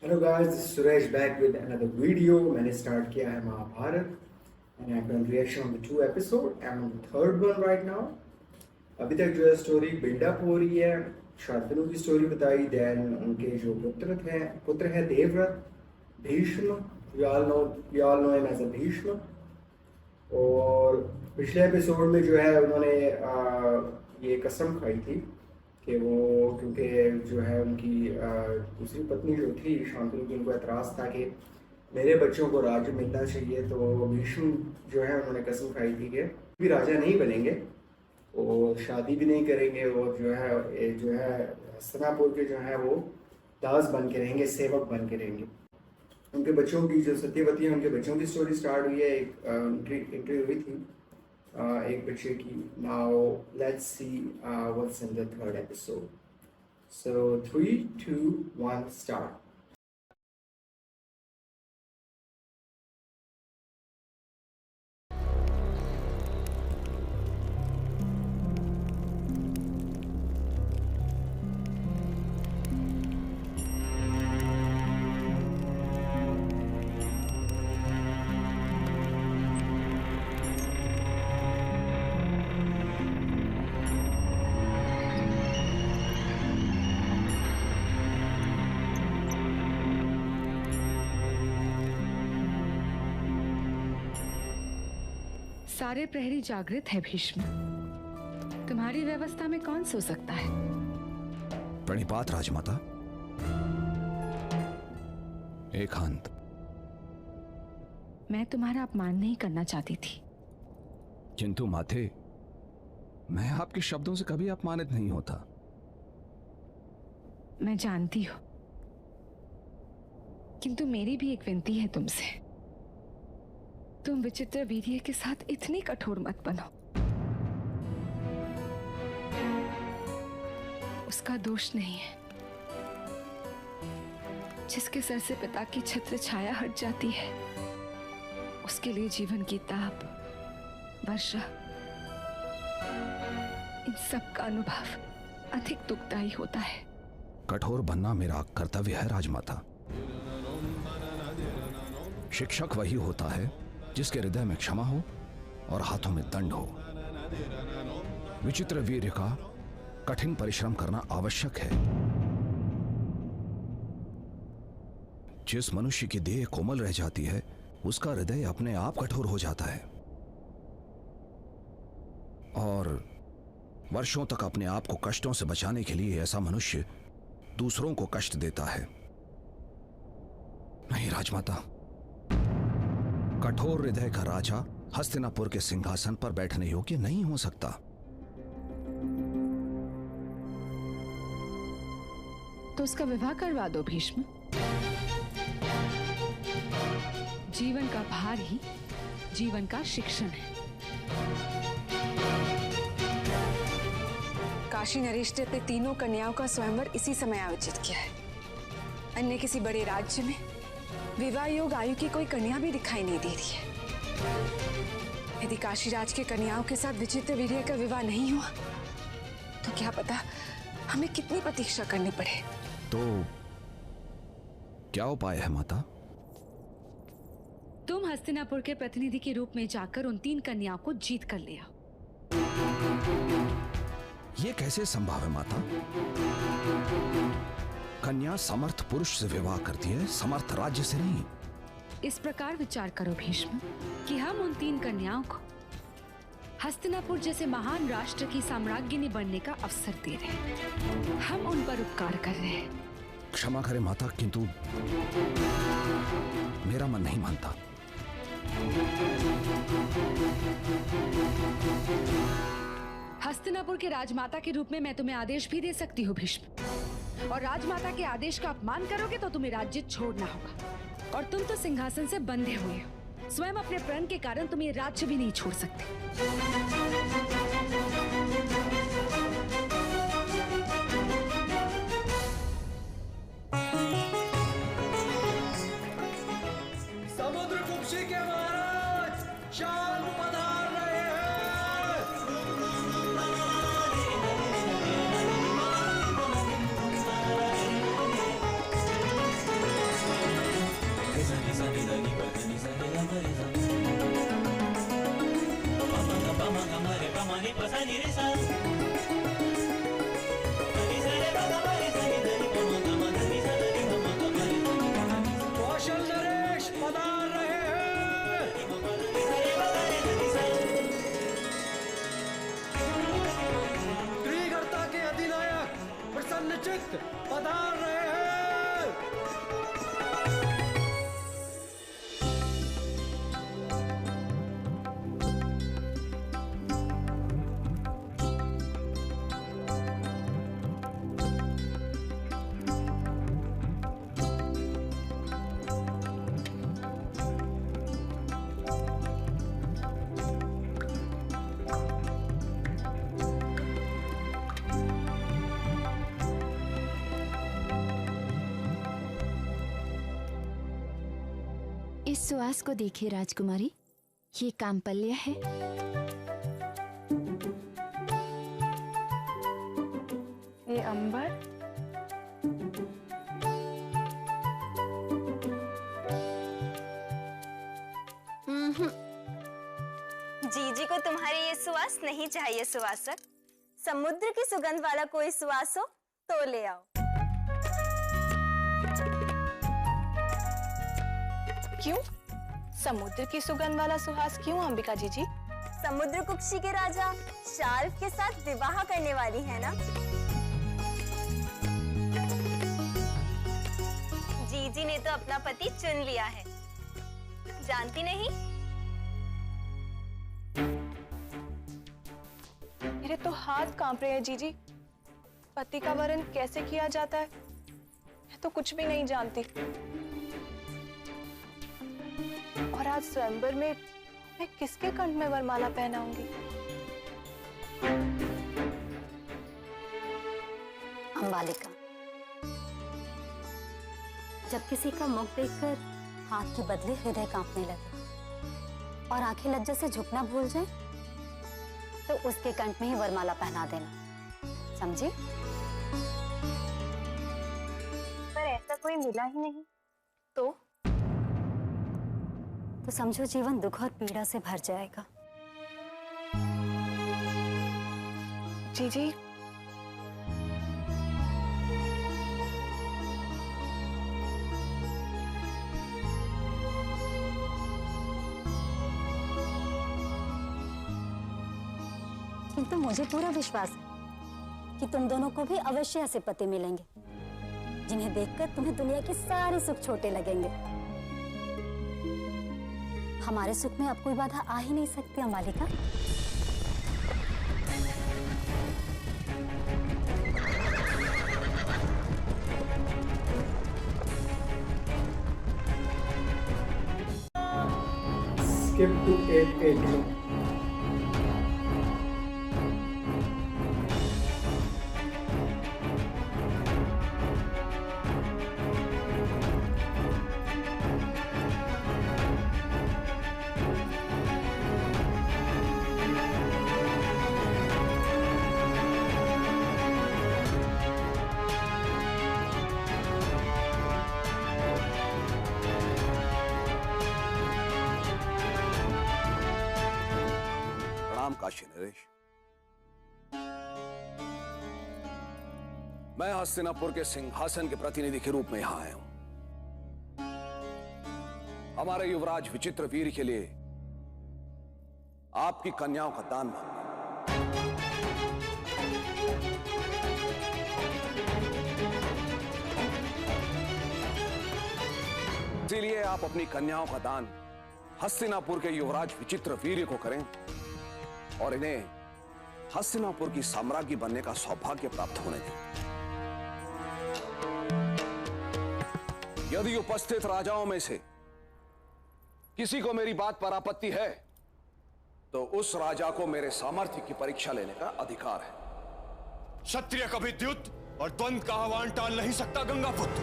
Hello guys, this Suresh back with another video. मैंने start किया है Mahabharat and I have done reaction on the two episode. I am on the third one right now. अभी तक जो है story buildup हो रही है। शांतनु की स्टोरी बताई, देन उनके जो पुत्र हैं Devavrat, Bhishma. We all know him as a Bhishma. और पिछले एपिसोड में जो है उन्होंने ये कसम खाई थी कि वो, क्योंकि जो है उनकी दूसरी पत्नी जो थी शांतनु की, उनको एतराज़ था कि मेरे बच्चों को राज्य मिलना चाहिए। तो भीष्म जो है उन्होंने कसम खाई थी कि भी राजा नहीं बनेंगे और शादी भी नहीं करेंगे और जो है हस्तिनापुर के जो है वो दास बन के रहेंगे, सेवक बन के रहेंगे। उनके बच्चों की जो सत्यवती है, उनके बच्चों की स्टोरी स्टार्ट हुई है। एक एंट्री हुई थी एक बच्चे की। Now let's see what's in the third episode. So 3, 2, 1 start. सारे प्रहरी जागृत है भीष्म। तुम्हारी व्यवस्था में कौन सो सकता है? प्रणिपात राजमाता। एकांत। मैं तुम्हारा अपमान नहीं करना चाहती थी। किंतु माते, मैं आपके शब्दों से कभी अपमानित नहीं होता। मैं जानती हूं, किंतु मेरी भी एक विनती है तुमसे। तुम विचित्र वीर्य के साथ इतनी कठोर मत बनो। उसका दोष नहीं है। जिसके सर से पिता की छत्र छाया हट जाती है, उसके लिए जीवन की ताप, वर्षा, इन सब का अनुभव अधिक दुखदायी होता है। कठोर बनना मेरा कर्तव्य है राजमाता। शिक्षक वही होता है जिसके हृदय में क्षमा हो और हाथों में दंड हो। विचित्र वीर्य का कठिन परिश्रम करना आवश्यक है। जिस मनुष्य की देह कोमल रह जाती है, उसका हृदय अपने आप कठोर हो जाता है और वर्षों तक अपने आप को कष्टों से बचाने के लिए ऐसा मनुष्य दूसरों को कष्ट देता है। नहीं राजमाता, कठोर हृदय का राजा हस्तिनापुर के सिंहासन पर बैठने योग्य नहीं हो सकता। तो उसका विवाह करवा दो भीष्म। जीवन का भार ही जीवन का शिक्षण है। काशी नरेश ने अपने तीनों कन्याओं का स्वयंवर इसी समय आयोजित किया है। अन्य किसी बड़े राज्य में विवाह योग आयु की कोई कन्या भी दिखाई नहीं दे रही है। यदि काशीराज के कन्याओं के साथ विचित्र वीर्य का विवाह नहीं हुआ तो क्या पता हमें कितनी प्रतीक्षा करनी पड़े। तो क्या उपाय है माता? तुम हस्तिनापुर के प्रतिनिधि के रूप में जाकर उन 3 कन्याओं को जीत कर ले आओ। यह कैसे संभव है माता? कन्या समर्थ पुरुष से विवाह करती है, समर्थ राज्य से नहीं। इस प्रकार विचार करो भीष्म कि हम उन 3 कन्याओं को हस्तिनापुर जैसे महान राष्ट्र की साम्राज्ञी बनने का अवसर दे रहे हैं। हम उन पर उपकार कर रहे हैं। क्षमा करें माता, किंतु मेरा मन नहीं मानता। हस्तिनापुर के राजमाता के रूप में मैं तुम्हें आदेश भी दे सकती हूँ भीष्म, और राजमाता के आदेश का अपमान करोगे तो तुम्हें राज्य छोड़ना होगा। और तुम तो सिंहासन से बंधे हुए हो। स्वयं अपने प्रण के कारण तुम ये राज्य भी नहीं छोड़ सकते। समुद्रगुप्त के महाराज शान पधार रहे हैं। कौशल नरेश पधार रहे हैं। त्रिगर्ता के अधिनायक प्रसन्नचित्त पधार रहे हैं। इस सुवास को देखिए राजकुमारी, ये कामपल्य है। ये अंबर, जीजी को तुम्हारी ये सुवास नहीं चाहिए सुवासक। समुद्र की सुगंध वाला कोई सुवास हो तो ले आओ। क्यों? समुद्र की सुगंध वाला सुहास क्यों अंबिका जीजी? समुद्र कुक्षी के राजा शाल्व के साथ विवाह करने वाली है ना। जीजी ने तो अपना पति चुन लिया है, जानती नहीं? मेरे तो हाथ कांप रहे हैं जीजी। पति का वरण कैसे किया जाता है मैं तो कुछ भी नहीं जानती। और आज स्वयंवर में मैं किसके कंठ में वरमाला पहनाऊंगी? अंबालिका, जब किसी का मुख देखकर हाथ के बदले हृदय कांपने लगे और आंखें लज्जा से झुकना भूल जाए तो उसके कंठ में ही वरमाला पहना देना, समझी? पर ऐसा कोई मिला ही नहीं तो समझो जीवन दुख और पीड़ा से भर जाएगा। जीजी, किंतु मुझे पूरा विश्वास है कि तुम दोनों को भी अवश्य ऐसे पति मिलेंगे जिन्हें देखकर तुम्हें दुनिया के सारे सुख छोटे लगेंगे। हमारे सुख में अब कोई बाधा आ ही नहीं सकती अंबालिका। Skip to 880. काशी नरेश, मैं हस्तिनापुर के सिंहासन के प्रतिनिधि के रूप में यहां आया हूं। हमारे युवराज विचित्रवीर्य के लिए आपकी कन्याओं का दान मांगना। इसीलिए आप अपनी कन्याओं का दान हस्तिनापुर के युवराज विचित्रवीर्य को करें और इन्हें हस्तिनापुर की साम्राज्ञी बनने का सौभाग्य प्राप्त होने दें। यदि उपस्थित राजाओं में से किसी को मेरी बात पर आपत्ति है तो उस राजा को मेरे सामर्थ्य की परीक्षा लेने का अधिकार है। क्षत्रिय कभी द्युत और द्वंद्व का आह्वान टाल नहीं सकता गंगापुत्र।